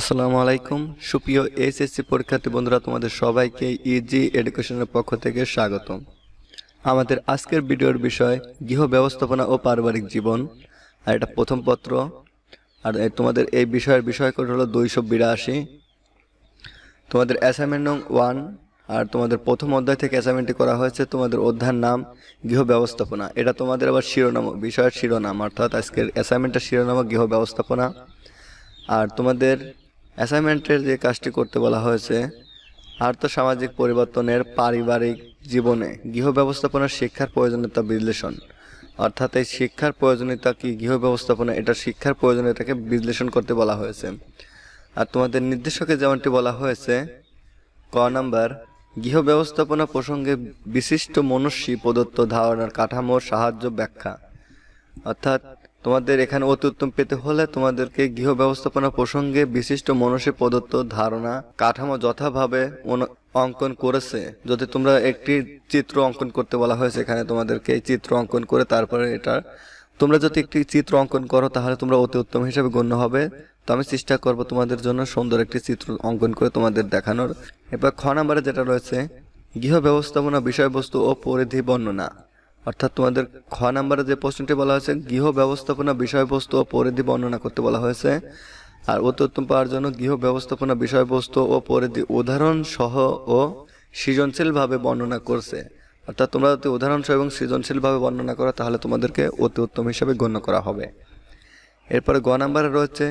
আসসালামু আলাইকুম সুপ্রিয় এইচএসসি পরীক্ষার্থী বন্ধুরা, তোমাদের সবাইকে ইজি এডুকেশনের পক্ষ থেকে স্বাগতম। আমাদের আজকের ভিডিওর বিষয় গৃহ ব্যবস্থাপনা ও পারিবারিক জীবন, আর এটা প্রথম পত্র। আর তোমাদের এই বিষয়ের বিষয়কোড হলো 282। তোমাদের অ্যাসাইনমেন্ট নং 1, আর তোমাদের প্রথম অধ্যায় থেকে অ্যাসাইনমেন্টটি করা হয়েছে। তোমাদের অধ্যায়ের নাম গৃহ ব্যবস্থাপনা। এটা তোমাদের আবার শিরোনাম, বিষয়ের শিরোনাম, অর্থাৎ আজকের অ্যাসাইনমেন্টের শিরোনাম গৃহ ব্যবস্থাপনা। আর তোমাদের অ্যাসাইনমেন্টের যে কাজটি করতে বলা হয়েছে, আর্থসামাজিক পরিবর্তনের পারিবারিক জীবনে গৃহ ব্যবস্থাপনার শিক্ষার প্রয়োজনীয়তা বিশ্লেষণ। অর্থাৎ এই শিক্ষার প্রয়োজনীয়তা কি, গৃহ ব্যবস্থাপনা এটা শিক্ষার প্রয়োজনীয়তাকে বিশ্লেষণ করতে বলা হয়েছে। আর তোমাদের নির্দেশকে যেমনটি বলা হয়েছে, ক নাম্বার, গৃহ ব্যবস্থাপনা প্রসঙ্গে বিশিষ্ট মনস্বী প্রদত্ত ধারণার কাঠামোর সাহায্য ব্যাখ্যা। অর্থাৎ তোমাদের এখানে অতি উত্তম পেতে হলে তোমাদেরকে গৃহ ব্যবস্থাপনা প্রসঙ্গে বিশিষ্ট মনস্বী প্রদত্ত ধারণা কাঠামো যথাভাবে অঙ্কন করেছে। যদি তোমরা একটি চিত্র অঙ্কন করতে বলা হয়েছে, এখানে তোমাদেরকে এই চিত্র অঙ্কন করে তারপরে এটা তোমরা যদি একটি চিত্র অঙ্কন করো তাহলে তোমরা অতি উত্তম হিসেবে গণ্য হবে। তো আমি চেষ্টা করব তোমাদের জন্য সুন্দর একটি চিত্র অঙ্কন করে তোমাদের দেখানোর। এবার খ নাম্বারে যেটা রয়েছে, গৃহ ব্যবস্থাপনা বিষয়বস্তু ও পরিধি বর্ণনা। অর্থাৎ তোমাদের খ নাম্বারে যে প্রশ্নটি বলা হয়েছে, গৃহ ব্যবস্থাপনা বিষয়বস্তু ও পরিধি বর্ণনা করতে বলা হয়েছে। আর অতি উত্তম পাওয়ার জন্য গৃহ ব্যবস্থাপনা বিষয়বস্তু ও পরিধি উদাহরণ সহ ও সৃজনশীলভাবে বর্ণনা করছে। অর্থাৎ তোমরা যদি উদাহরণ সহ এবং সৃজনশীলভাবে বর্ণনা করো তাহলে তোমাদেরকে অতি উত্তম হিসাবে গণ্য করা হবে। এরপরে গ নাম্বারে রয়েছে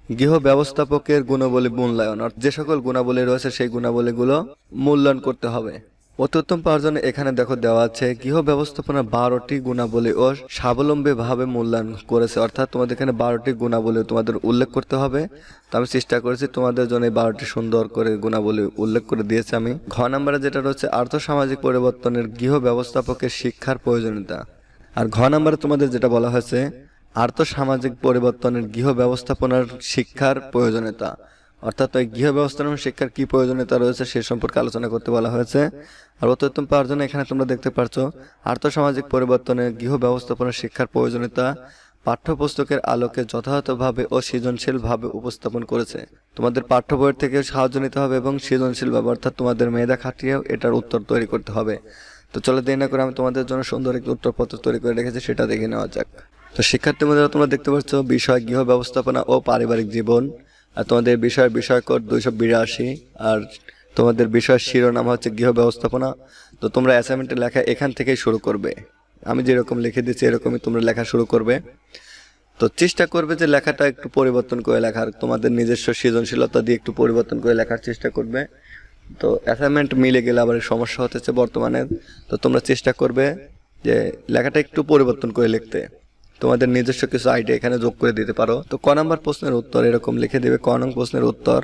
গৃহ ব্যবস্থাপকের গুণাবলী মূল্যায়ন। যে সকল গুণাবলী রয়েছে সেই গুণাবলীগুলো মূল্যায়ন করতে হবে। অতি উত্তম পাওয়ার জন্য এখানে দেখো দেওয়া আছে গৃহ ব্যবস্থাপনা 12টি গুণাবলী ও স্বাবলম্বীভাবে মূল্যায়ন করেছে। অর্থাৎ তোমাদের এখানে 12টি গুণাবলী তোমাদের উল্লেখ করতে হবে। তো আমি চেষ্টা করেছি তোমাদের জন্য এই 12টি সুন্দর করে গুণাবলী উল্লেখ করে দিয়েছি আমি। ঘ নাম্বারে যেটা রয়েছে আর্থসামাজিক পরিবর্তনের গৃহ ব্যবস্থাপকের শিক্ষার প্রয়োজনীয়তা। আর ঘ নাম্বারে তোমাদের যেটা বলা হয়েছে আর্থসামাজিক পরিবর্তনের গৃহ ব্যবস্থাপনার শিক্ষার প্রয়োজনীয়তা। অর্থাৎ ওই গৃহ ব্যবস্থাপনা শিক্ষার কি প্রয়োজনীয়তা রয়েছে সে সম্পর্কে আলোচনা করতে বলা হয়েছে। আর অতি উত্তম পাওয়ার জন্য এখানে তোমরা দেখতে পাচ্ছ আর্থসামাজিক পরিবর্তনে গৃহ ব্যবস্থাপনার শিক্ষার প্রয়োজনীয়তা পাঠ্যপুস্তকের আলোকে যথাযথভাবে ও সৃজনশীলভাবে উপস্থাপন করেছে। তোমাদের পাঠ্য বইয়ের থেকে সাহায্য নিতে হবে এবং সৃজনশীলভাবে অর্থাৎ তোমাদের মেধা খাটিয়েও এটার উত্তর তৈরি করতে হবে। তো চলো দেরি না করে আমি তোমাদের জন্য সুন্দর একটি উত্তরপত্র তৈরি করে রেখেছি, সেটা দেখে নেওয়া যাক। তো শিক্ষার্থী বন্ধুরা, তোমরা দেখতে পাচ্ছ বিষয় গৃহ ব্যবস্থাপনা ও পারিবারিক জীবন। আর তোমাদের বিষয়কোড 282। আর তোমাদের বিষয়ের শিরোনাম হচ্ছে গৃহ ব্যবস্থাপনা। তো তোমরা অ্যাসাইনমেন্টের লেখা এখান থেকেই শুরু করবে। আমি যেরকম লিখে দিচ্ছি এরকমই তোমরা লেখা শুরু করবে। তো চেষ্টা করবে যে লেখাটা একটু পরিবর্তন করে লেখার, তোমাদের নিজস্ব সৃজনশীলতা দিয়ে একটু পরিবর্তন করে লেখার চেষ্টা করবে। তো অ্যাসাইনমেন্ট মিলে গেলে আবার সমস্যা হতেছে বর্তমানে। তো তোমরা চেষ্টা করবে যে লেখাটা একটু পরিবর্তন করে লিখতে, তোমাদের নিজস্ব কিছু আইডিয়া এখানে যোগ করে দিতে পারো। তো ক নাম্বার প্রশ্নের উত্তর এরকম লিখে দেবে। ক নং প্রশ্নের উত্তর,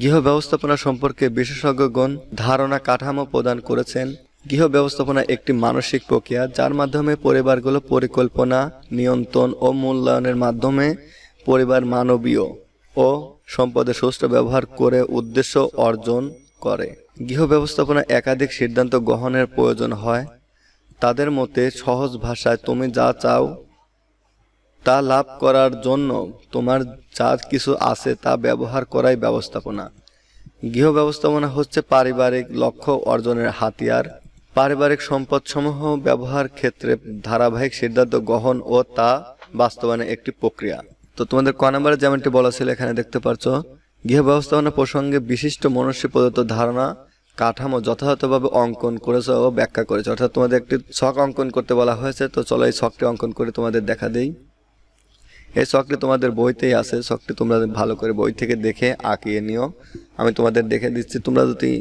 গৃহ ব্যবস্থাপনা সম্পর্কে বিশেষজ্ঞগণ ধারণা কাঠামো প্রদান করেছেন। গৃহ ব্যবস্থাপনা একটি মানসিক প্রক্রিয়া যার মাধ্যমে পরিবারগুলো পরিকল্পনা, নিয়ন্ত্রণ ও মূল্যায়নের মাধ্যমে পরিবার মানবীয় ও সম্পদের সুষ্ঠু ব্যবহার করে উদ্দেশ্য অর্জন করে। গৃহ ব্যবস্থাপনা একাধিক সিদ্ধান্ত গ্রহণের প্রয়োজন হয়। তাদের মতে সহজ ভাষায় তুমি যা চাও তা লাভ করার জন্য তোমার যা কিছু আছে তা ব্যবহার করাই ব্যবস্থাপনা। গৃহ ব্যবস্থাপনা হচ্ছে পারিবারিক লক্ষ্য অর্জনের হাতিয়ার। পারিবারিক সম্পদসমূহ ব্যবহার ক্ষেত্রে ধারাবাহিক সিদ্ধান্ত গ্রহণ ও তা বাস্তবায়নের একটি প্রক্রিয়া। তো তোমাদের ক নাম্বারে যেমনটি বলা ছিল এখানে দেখতে পাচ্ছ গৃহ ব্যবস্থাপনা প্রসঙ্গে বিশিষ্ট মনস্বী প্রদত্ত ধারণা কাঠামো যথাযথভাবে অঙ্কন করেছে ও ব্যাখ্যা করেছে। অর্থাৎ তোমাদের একটি ছক অঙ্কন করতে বলা হয়েছে। তো চলো এই ছকটি অঙ্কন করে তোমাদের দেখা দেই। এই ছকটি তোমাদের বইতেই আছে, ছকটি তোমরা ভালো করে বই থেকে দেখে আঁকিয়ে নিও। আমি তোমাদের দেখে দিচ্ছি, তোমরা যদি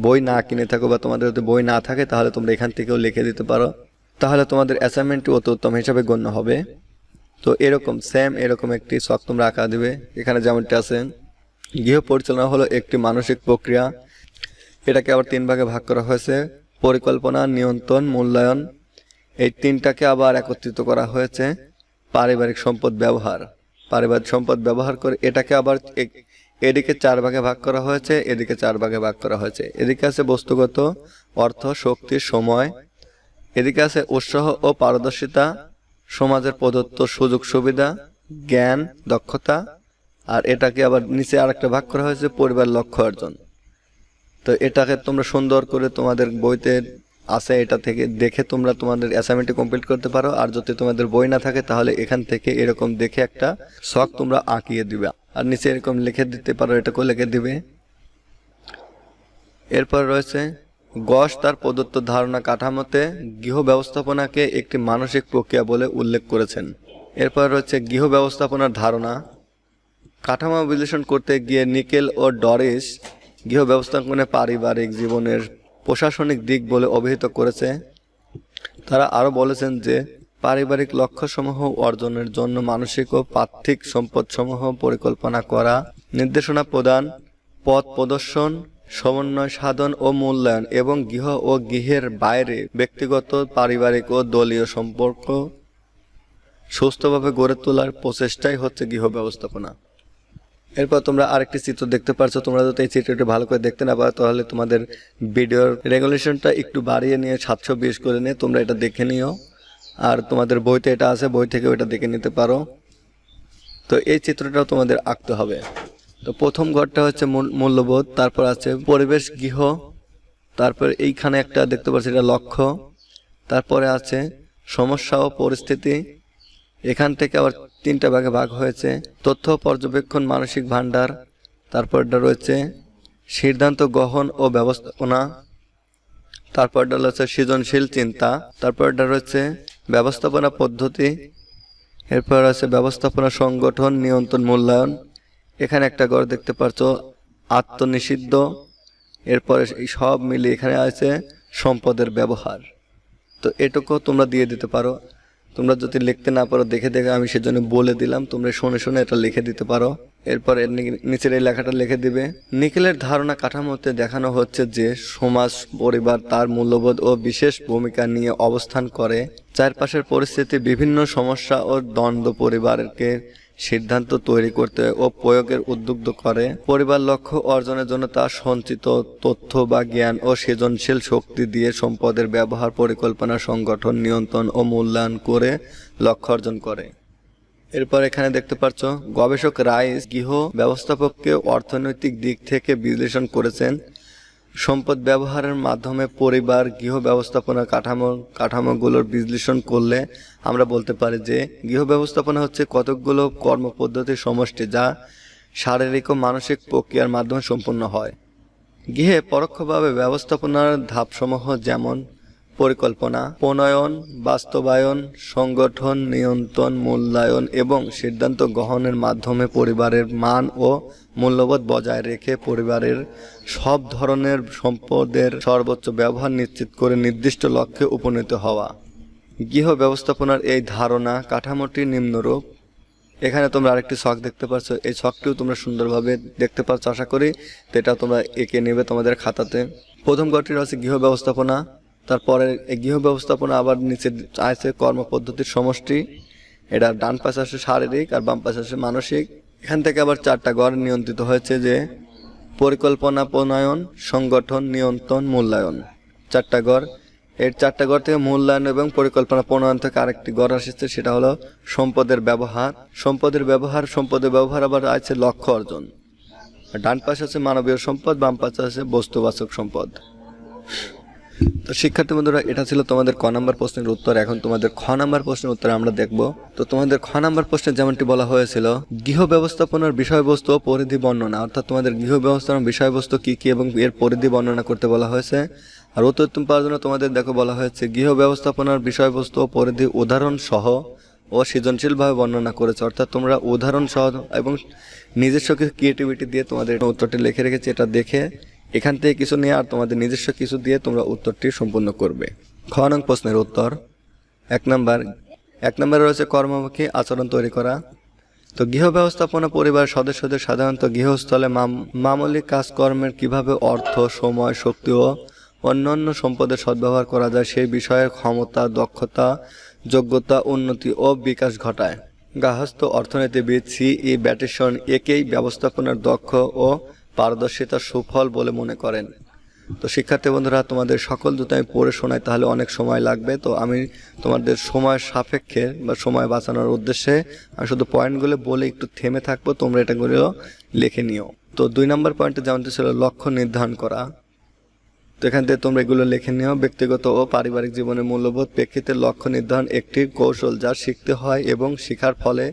বই না কিনে থাকো বা তোমাদের যদি বই না থাকে তাহলে তোমরা এখান থেকেও লিখে দিতে পারো, তাহলে তোমাদের অ্যাসাইনমেন্টটি অতি উত্তম হিসাবে গণ্য হবে। তো এরকম সেম এরকম একটি ছক তোমরা আঁকা দিবে। এখানে যেমনটি আছে, গৃহ পরিচালনা হলো একটি মানসিক প্রক্রিয়া। এটাকে আবার 3 ভাগে ভাগ করা হয়েছে, পরিকল্পনা, নিয়ন্ত্রণ, মূল্যায়ন। এই 3টাকে আবার একত্রিত করা হয়েছে পারিবারিক সম্পদ ব্যবহার। পারিবারিক সম্পদ ব্যবহার করে এটাকে আবার এদিকে 4 ভাগে ভাগ করা হয়েছে, এদিকে 4 ভাগে ভাগ করা হয়েছে। এদিকে আছে বস্তুগত অর্থ, শক্তি, সময়। এদিকে আছে উৎসাহ ও পারদর্শিতা, সমাজের প্রদত্ত সুযোগ সুবিধা, জ্ঞান, দক্ষতা। আর এটাকে আবার নিচে আরেকটা ভাগ করা হয়েছে পরিবার লক্ষ্য অর্জন। তো এটাকে তোমরা সুন্দর করে তোমাদের বইতে আছে, এটা থেকে দেখে তোমরা তোমাদের অ্যাসাইনমেন্টটি কমপ্লিট করতে পারো। আর যদি তোমাদের বই না থাকে তাহলে এখান থেকে এরকম দেখে একটা ছক তোমরা আঁকিয়ে দিবে, আর নিচে এরকম লিখে দিতে পারো, এটাকেও লিখে দিবে। এরপর রয়েছে গস তার প্রদত্ত ধারণা কাঠামোতে গৃহ ব্যবস্থাপনাকে একটি মানসিক প্রক্রিয়া বলে উল্লেখ করেছেন। এরপর রয়েছে গৃহ ব্যবস্থাপনার ধারণা কাঠামো বিশ্লেষণ করতে গিয়ে নিকেল ও ডরিস গৃহ ব্যবস্থাপনা পারিবারিক জীবনের প্রশাসনিক দিক বলে অভিহিত করেছে। তারা আরও বলেছেন যে পারিবারিক লক্ষ্যসমূহ অর্জনের জন্য মানসিক ও পার্থিক সম্পদসমূহ পরিকল্পনা করা, নির্দেশনা প্রদান, পথ প্রদর্শন, সমন্বয় সাধন ও মূল্যায়ন এবং গৃহ ও গৃহের বাইরে ব্যক্তিগত, পারিবারিক ও দলীয় সম্পর্ক সুস্থভাবে গড়ে তোলার প্রচেষ্টাই হচ্ছে গৃহ ব্যবস্থাপনা। এরপর তোমরা আরেকটি চিত্র দেখতে পাচ্ছ। তোমরা যদি এই চিত্রটি ভালো করে দেখতে না পারো তাহলে তোমাদের ভিডিওর রেগুলেশনটা একটু বাড়িয়ে নিয়ে 720 করে নিয়ে তোমরা এটা দেখে নিও। আর তোমাদের বইতে এটা আছে, বই থেকে ওইটা দেখে নিতে পারো। তো এই চিত্রটাও তোমাদের আঁকতে হবে। তো প্রথম ঘরটা হচ্ছে মূল্যবোধ, তারপর আছে পরিবেশ গৃহ, তারপর এইখানে একটা দেখতে পাচ্ছি এটা লক্ষ্য, তারপরে আছে সমস্যা ও পরিস্থিতি। এখান থেকে আবার 3টা ভাগে ভাগ হয়েছে তথ্য পর্যবেক্ষণ, মানসিক ভান্ডার, তারপরটা রয়েছে সিদ্ধান্ত গ্রহণ ও ব্যবস্থাপনা, তারপরটা রয়েছে সৃজনশীল চিন্তা, তারপরটা রয়েছে ব্যবস্থাপনা পদ্ধতি, এরপর আছে ব্যবস্থাপনা সংগঠন, নিয়ন্ত্রণ, মূল্যায়ন। এখানে একটা ঘর দেখতে পাচ্ছ আত্মনিষিদ্ধ। এরপরে এই সব মিলে এখানে আছে সম্পদের ব্যবহার। তো এটুকু তোমরা দিয়ে দিতে পারো। তোমরা যদি লিখতে না পারো দেখে দেখে আমি সেজন্য বলে দিলাম, তোমরা শুনে শুনে এটা লিখে দিতে পারো। এরপর এর নিচের এই লেখাটা লিখে দিবে। নিকেলের ধারণা কাঠামোতে দেখানো হচ্ছে যে সমাজ, পরিবার তার মূল্যবোধ ও বিশেষ ভূমিকা নিয়ে অবস্থান করে। চারপাশের পরিস্থিতি, বিভিন্ন সমস্যা ও দ্বন্দ্ব পরিবারকে সিদ্ধান্ত তৈরি করতে ও প্রয়োগের উদ্বুদ্ধ করে। পরিবার লক্ষ্য অর্জনের জন্য তার সঞ্চিত তথ্য বা জ্ঞান ও সৃজনশীল শক্তি দিয়ে সম্পদের ব্যবহার, পরিকল্পনা, সংগঠন, নিয়ন্ত্রণ ও মূল্যায়ন করে লক্ষ্য অর্জন করে। এরপর এখানে দেখতে পাচ্ছ গবেষক রাইস গৃহ ব্যবস্থাপককে অর্থনৈতিক দিক থেকে বিশ্লেষণ করেছেন। সম্পদ ব্যবহারের মাধ্যমে পরিবার গৃহ ব্যবস্থাপনা কাঠামোগুলোর বিশ্লেষণ করলে আমরা বলতে পারি যে গৃহ ব্যবস্থাপনা হচ্ছে কতকগুলো কর্মপদ্ধতির সমষ্টি যা শারীরিক ও মানসিক প্রক্রিয়ার মাধ্যমে সম্পন্ন হয়। গৃহে পরোক্ষভাবে ব্যবস্থাপনার ধাপসমূহ যেমন পরিকল্পনা, প্রণয়ন, বাস্তবায়ন, সংগঠন, নিয়ন্ত্রণ, মূল্যায়ন এবং সিদ্ধান্ত গ্রহণের মাধ্যমে পরিবারের মান ও মূল্যবোধ বজায় রেখে পরিবারের সব ধরনের সম্পদের সর্বোচ্চ ব্যবহার নিশ্চিত করে নির্দিষ্ট লক্ষ্যে উপনীত হওয়া। গৃহ ব্যবস্থাপনার এই ধারণা কাঠামোটি নিম্নরূপ। এখানে তোমরা আরেকটি ছক দেখতে পাচ্ছ, এই ছকটিও তোমরা সুন্দরভাবে দেখতে পাচ্ছ আশা করি। তো এটা তোমরা এঁকে নেবে তোমাদের খাতাতে। প্রথম ঘরটি আছে গৃহ ব্যবস্থাপনা, তারপরে এই গৃহ ব্যবস্থাপনা আবার নিচে আছে কর্মপদ্ধতির সমষ্টি। এটা ডান পাশে আসে শারীরিক আর বাম পাশে আসে মানসিক। এখান থেকে আবার 4টা ঘর নিয়ন্ত্রিত হয়েছে যে পরিকল্পনা, প্রণয়ন, সংগঠন, নিয়ন্ত্রণ, মূল্যায়ন। 4টা ঘর। এর 4টা ঘর থেকে মূল্যায়ন এবং পরিকল্পনা, প্রণয়ন থেকে আরেকটি ঘর আসছে, সেটা হলো সম্পদের ব্যবহার। সম্পদের ব্যবহার আবার আছে লক্ষ্য অর্জন। ডান পাশে আছে মানবীয় সম্পদ, বাম পাশে আছে বস্তুবাচক সম্পদ। তো শিক্ষার্থী বন্ধুরা, এটা ছিল তোমাদের ক নাম্বার প্রশ্নের উত্তর। এখন তোমাদের খ নাম্বার প্রশ্নের উত্তর আমরা দেখব। তো তোমাদের খ নাম্বার প্রশ্নে যেমনটি বলা হয়েছিল গৃহ ব্যবস্থাপনার বিষয়বস্তু ও পরিধি বর্ণনা, অর্থাৎ তোমাদের গৃহ ব্যবস্থাপনার বিষয়বস্তু কি কি এবং এর পরিধি বর্ণনা করতে বলা হয়েছে। আর উত্তর পাওয়ার জন্য তোমাদের দেখো বলা হয়েছে গৃহ ব্যবস্থাপনার বিষয়বস্তু ও পরিধি উদাহরণ সহ ও সৃজনশীলভাবে বর্ণনা করেছে। অর্থাৎ তোমরা উদাহরণ সহ এবং নিজস্ব ক্রিয়েটিভিটি দিয়ে তোমাদের উত্তরটি লিখে রেখেছে। এটা দেখে এখান থেকে কিছু নিয়ে আর তোমাদের নিজস্ব কিছু দিয়ে তোমরা উত্তরটি সম্পূর্ণ করবে। খ নং প্রশ্নের উত্তর 1 নম্বরে রয়েছে কর্মমুখী আচরণ তৈরি করা। তো গৃহ ব্যবস্থাপনা পরিবার সদস্যদের সাধারণত গৃহস্থলে মামুলি কাজকর্মের কিভাবে অর্থ, সময়, শক্তি ও অন্যান্য সম্পদের সদ্ব্যবহার করা যায় সেই বিষয়ে ক্ষমতা, দক্ষতা, যোগ্যতা, উন্নতি ও বিকাশ ঘটায়। গার্হস্থ্য অর্থনীতিবিদ C.E. ব্যাটিসন একেই ব্যবস্থাপনার দক্ষ ও পারদর্শিতার সুফল বলে মনে করেন। তো শিক্ষার্থী বন্ধুরা, তোমাদের সকল যদি আমি পড়ে শোনাই তাহলে অনেক সময় লাগবে। তো আমি তোমাদের সময় সাপেক্ষে বা সময় বাঁচানোর উদ্দেশ্যে আমি শুধু পয়েন্টগুলো বলে একটু থেমে থাকবো, তোমরা এটাগুলো লিখে নিও। তো 2 নম্বর পয়েন্টে যেমনটি ছিল লক্ষ্য নির্ধারণ করা, তো এখান থেকে তোমরা এগুলো লিখে নিও। ব্যক্তিগত ও পারিবারিক জীবনের মূল্যবোধ প্রেক্ষিতে লক্ষ্য নির্ধারণ একটি কৌশল যা শিখতে হয় এবং শেখার ফলে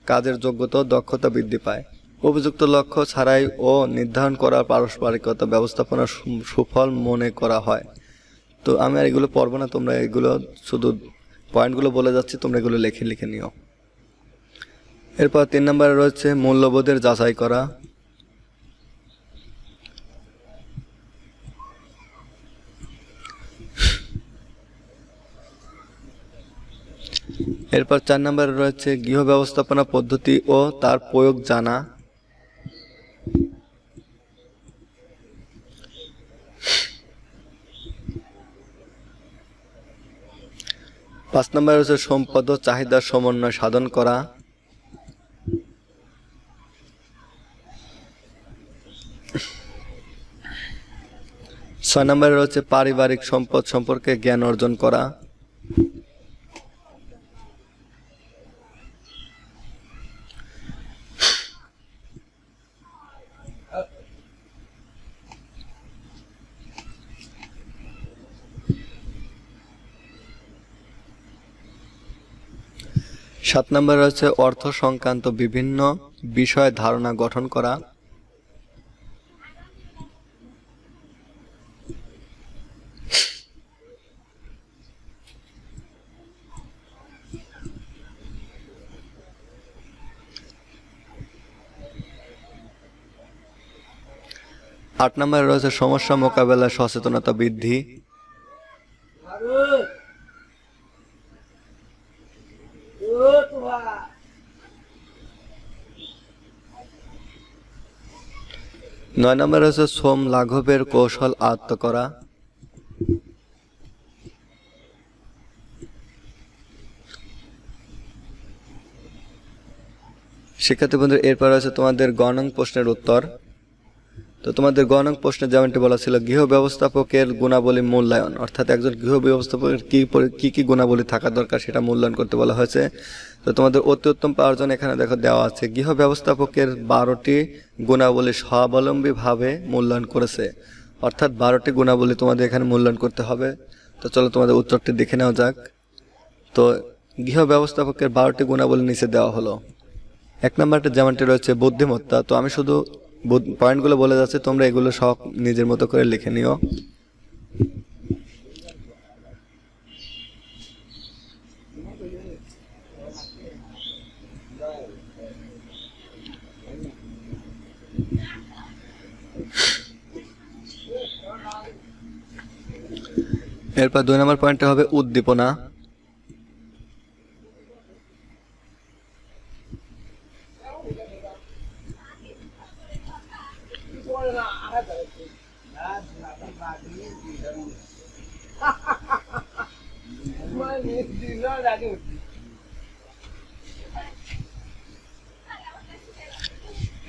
কাজের যোগ্যতা ও দক্ষতা বৃদ্ধি পায়। উপযুক্ত লক্ষ্য ছাড়াই ও নির্ধারণ করার পারস্পরিকতা ব্যবস্থাপনার সুফল মনে করা হয়। তো আমি আর এগুলো পড়বো না, তোমরা এগুলো শুধু পয়েন্টগুলো বলে যাচ্ছি, তোমরা এগুলো লিখে নিও। এরপর 3 নম্বরে রয়েছে মূল্যবোধের যাচাই করা। এরপর 4 নম্বরে রয়েছে গৃহ ব্যবস্থাপনা পদ্ধতি ও তার প্রয়োগ জানা। পাঁচ নম্বরে রয়েছে সম্পদ ও চাহিদার সমন্বয় সাধন করা। ছয় নম্বরে রয়েছে পারিবারিক সম্পদ সম্পর্কে জ্ঞান অর্জন করা। সাত নম্বরে রয়েছে অর্থ সংক্রান্ত বিভিন্ন বিষয়ে ধারণা গঠন করা। আট নম্বরে রয়েছে সমস্যা মোকাবেলায় সচেতনতা বৃদ্ধি। নয় নম্বরে রয়েছে শ্রম লাঘবের কৌশল আয়ত্ত করা। শিক্ষার্থী বন্ধু, এরপর আছে তোমাদের গ নং প্রশ্নের উত্তর। তো তোমাদের গ নং প্রশ্নে যেমনটি বলা ছিল গৃহ ব্যবস্থাপকের গুণাবলী মূল্যায়ন, অর্থাৎ একজন গৃহ ব্যবস্থাপকের কি কি গুণাবলী থাকা দরকার সেটা মূল্যায়ন করতে বলা হয়েছে। তো তোমাদের অতি উত্তম পাওয়ার জন্য এখানে দেখো দেওয়া আছে গৃহ ব্যবস্থাপকের 12টি গুণাবলী স্বাবলম্বীভাবে মূল্যায়ন করেছে, অর্থাৎ 12টি গুণাবলী তোমাদের এখানে মূল্যায়ন করতে হবে। তো চলো তোমাদের উত্তরটি দেখে নেওয়া যাক। তো গৃহ ব্যবস্থাপকের 12টি গুণাবলী নিচে দেওয়া হলো। 1 নম্বরটা যেমনটি রয়েছে বুদ্ধিমত্তা। তো আমি শুধু পয়েন্টগুলো বলে যাচ্ছি, তোমরা এগুলো সব নিজের মতো করে লিখে নিও। এরপর 2 নম্বর পয়েন্টটা হবে উদ্দীপনা।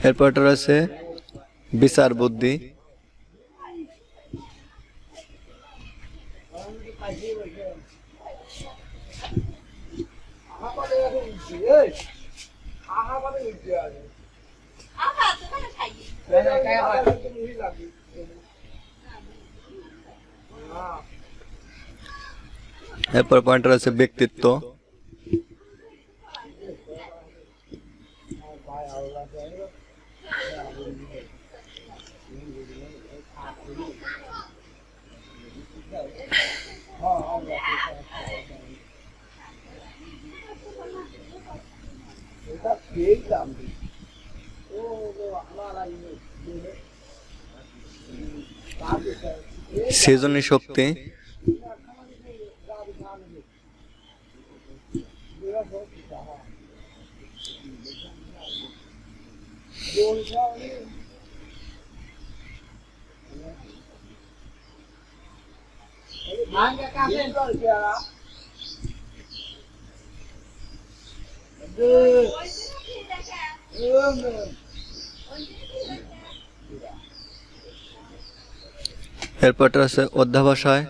এরপরটা রয়েছে বিচার বুদ্ধি। এরপর পয়েন্ট রয়েছে ব্যক্তিত্ব। সৃজনী শক্তি। এরপরটা আছে অধ্যাবসায়।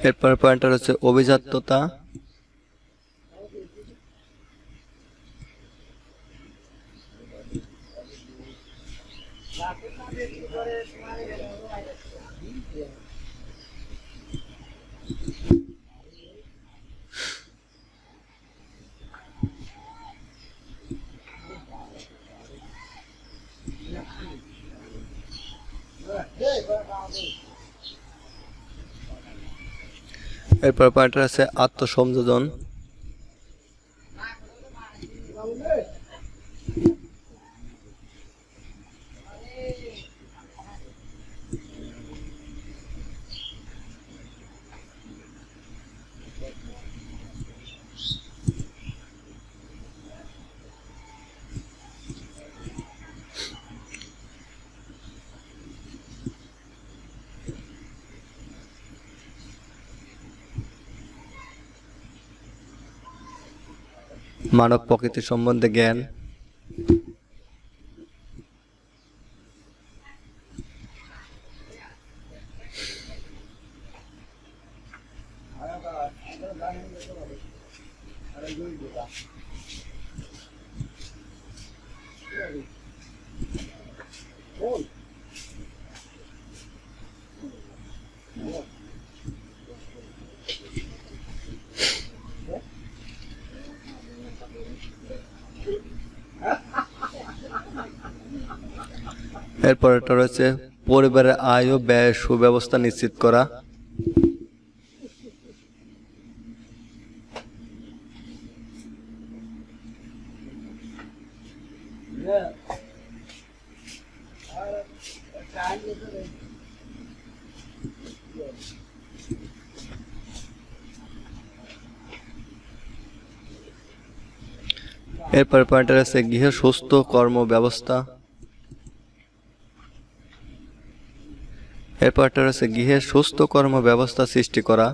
এরপর পয়েন্টার হচ্ছে অভিজাত্যতা। এরপর পয়েন্টার আছে আত্মসংযোজন। মানব প্রকৃতি সম্বন্ধে জ্ঞান। এরপর এটা রয়েছে পরিবারের আয় ও ব্যয়ের সুব্যবস্থা নিশ্চিত করা। এরপর পয়েন্টার আছে গৃহ সুস্থ কর্ম ব্যবস্থা। এরপরটা রয়েছে গৃহে সুস্থ কর্ম ব্যবস্থা সৃষ্টি করা।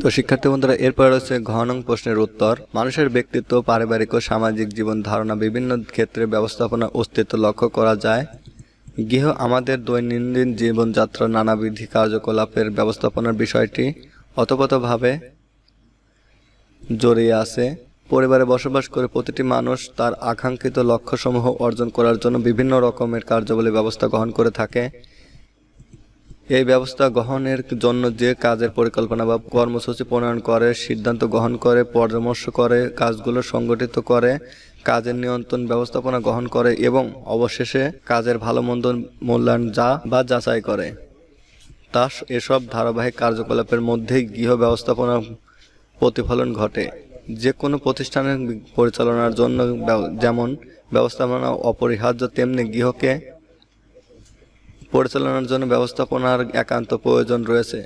তো শিক্ষার্থী বন্ধুরা, এরপর রয়েছে ঘ নং প্রশ্নের উত্তর। মানুষের ব্যক্তিত্ব, পারিবারিক ও সামাজিক জীবন ধারণা বিভিন্ন ক্ষেত্রে ব্যবস্থাপনা অস্তিত্ব লক্ষ্য করা যায়। গৃহ আমাদের দৈনন্দিন জীবনযাত্রার নানাবিধ কার্যকলাপের ব্যবস্থাপনার বিষয়টি ওতপ্রোতভাবে জড়িয়ে আছে। পরিবারে বসবাস করে প্রতিটি মানুষ তার আকাঙ্ক্ষিত লক্ষ্যসমূহ অর্জন করার জন্য বিভিন্ন রকমের কার্যাবলী ব্যবস্থা গ্রহণ করে থাকে। এই ব্যবস্থা গ্রহণের জন্য যে কাজের পরিকল্পনা বা কর্মসূচি প্রণয়ন করে, সিদ্ধান্ত গ্রহণ করে, পরামর্শ করে, কাজগুলো সংগঠিত করে, কাজের নিয়ন্ত্রণ ব্যবস্থাপনা গ্রহণ করে এবং অবশেষে কাজের ভালো মন্দ মূল্যায়ন বা যাচাই করে। তা এসব ধারাবাহিক কার্যকলাপের মধ্যেই গৃহ ব্যবস্থাপনা প্রতিফলন ঘটে। যে কোনো প্রতিষ্ঠানের পরিচালনার জন্য যেমন ব্যবস্থাপনা অপরিহার্য, তেমনি গৃহকে পরিচালনার জন্য ব্যবস্থাপনার একান্ত প্রয়োজন রয়েছে।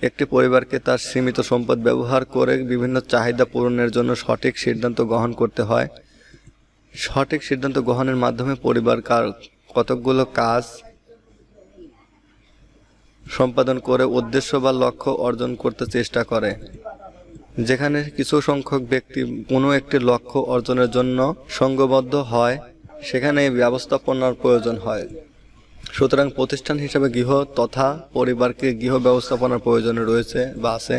একটি পরিবারকে তার সীমিত সম্পদ ব্যবহার করে বিভিন্ন চাহিদা পূরণের জন্য সঠিক সিদ্ধান্ত গ্রহণ করতে হয়। সঠিক সিদ্ধান্ত গ্রহণের মাধ্যমে পরিবার কতকগুলো কাজ সম্পাদন করে উদ্দেশ্য বা লক্ষ্য অর্জন করতে চেষ্টা করে। যেখানে কিছু সংখ্যক ব্যক্তি কোনো একটি লক্ষ্য অর্জনের জন্য সংঘবদ্ধ হয়, সেখানে এই ব্যবস্থাপনার প্রয়োজন হয়। সুতরাং প্রতিষ্ঠান হিসেবে গৃহ তথা পরিবারকে গৃহ ব্যবস্থাপনার প্রয়োজন রয়েছে বা আছে।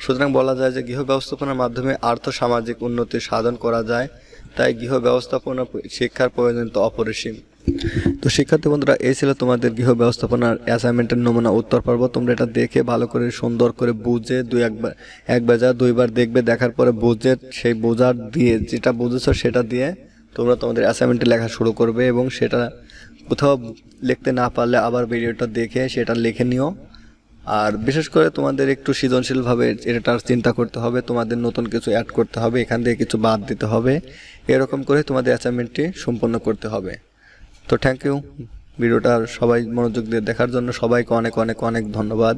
সুতরাং বলা যায় যে গৃহ ব্যবস্থাপনার মাধ্যমে আর্থ সামাজিক উন্নতি সাধন করা যায়। তাই গৃহ ব্যবস্থাপনা শিক্ষার প্রয়োজনীয়তা অপরিসীম। তো শিক্ষার্থী বন্ধুরা, এই ছিল তোমাদের গৃহ ব্যবস্থাপনার অ্যাসাইনমেন্টের নমুনা উত্তর পর্ব। তোমরা এটা দেখে ভালো করে সুন্দর করে বুঝে একবার যা দুইবার দেখবে, দেখার পরে বুঝে সেই বোঝার দিয়ে যেটা বুঝেছো সেটা দিয়ে তোমরা তোমাদের অ্যাসাইনমেন্টে লেখা শুরু করবে এবং সেটা কোথাও লিখতে না পারলে আবার ভিডিওটা দেখে সেটা লিখে নিও। আর বিশেষ করে তোমাদের একটু সৃজনশীলভাবে এটার চিন্তা করতে হবে, তোমাদের নতুন কিছু অ্যাড করতে হবে, এখান থেকে কিছু বাদ দিতে হবে, এরকম করে তোমাদের অ্যাসাইনমেন্টটি সম্পন্ন করতে হবে। তো থ্যাংক ইউ, ভিডিওটা সবাই মনোযোগ দিয়ে দেখার জন্য সবাইকে অনেক অনেক অনেক ধন্যবাদ।